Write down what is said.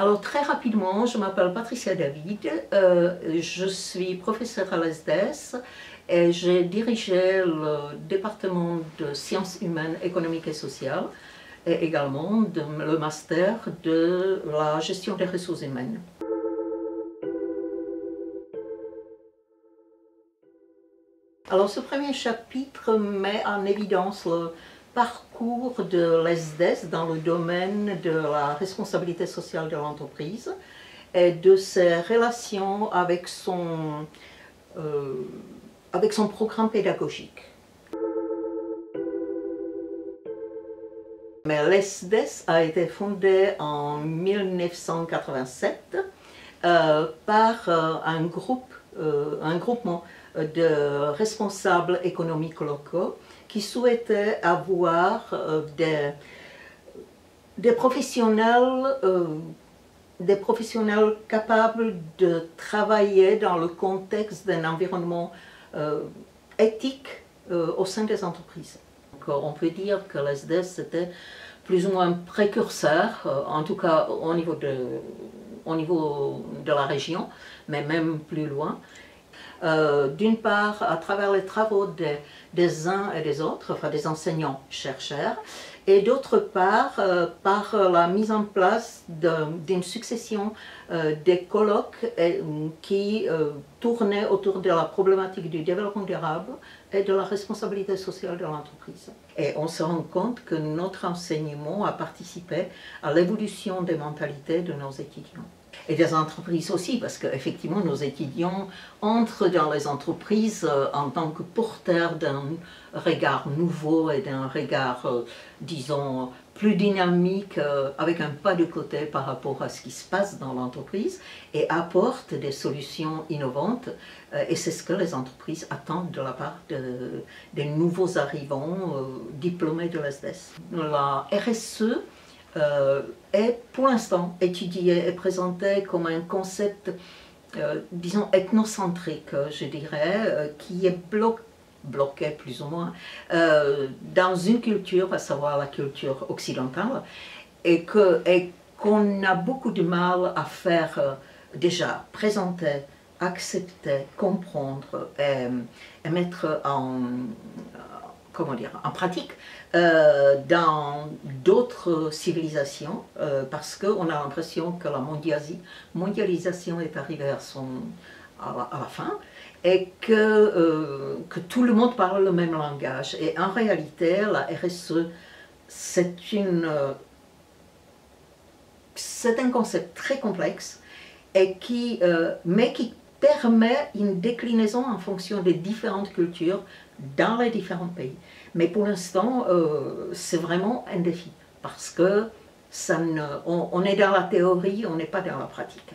Alors très rapidement, je m'appelle Patricia David, je suis professeure à l'ESDES et j'ai dirigé le département de sciences humaines, économiques et sociales et également le master de la gestion des ressources humaines. Alors ce premier chapitre met en évidence le parcours de l'ESDES dans le domaine de la responsabilité sociale de l'entreprise et de ses relations avec son programme pédagogique. Mais l'ESDES a été fondé en 1987 par un groupement de responsables économiques locaux qui souhaitaient avoir des professionnels capables de travailler dans le contexte d'un environnement éthique au sein des entreprises. Donc, on peut dire que l'ESDES était plus ou moins précurseur, en tout cas au niveau de la région, mais même plus loin. D'une part, à travers les travaux des uns et des autres, enfin des enseignants-chercheurs, et d'autre part, par la mise en place d'une succession des colloques qui tournaient autour de la problématique du développement durable et de la responsabilité sociale de l'entreprise. Et on se rend compte que notre enseignement a participé à l'évolution des mentalités de nos étudiants. Et des entreprises aussi, parce qu'effectivement nos étudiants entrent dans les entreprises en tant que porteurs d'un regard nouveau et d'un regard, disons, plus dynamique, avec un pas de côté par rapport à ce qui se passe dans l'entreprise et apportent des solutions innovantes. Et c'est ce que les entreprises attendent de la part des nouveaux arrivants diplômés de l'ESDES. La RSE est pour l'instant étudié et présenté comme un concept, disons, ethnocentrique, je dirais, qui est bloqué plus ou moins dans une culture, à savoir la culture occidentale, et qu'on a beaucoup de mal à faire déjà présenter, accepter, comprendre et mettre en pratique dans d'autres civilisations, parce qu'on a l'impression que la mondialisation est arrivée à la fin et que tout le monde parle le même langage. Et en réalité, la RSE, c'est un concept très complexe et mais qui permet une déclinaison en fonction des différentes cultures dans les différents pays. Mais pour l'instant, c'est vraiment un défi, parce que on est dans la théorie, on n'est pas dans la pratique.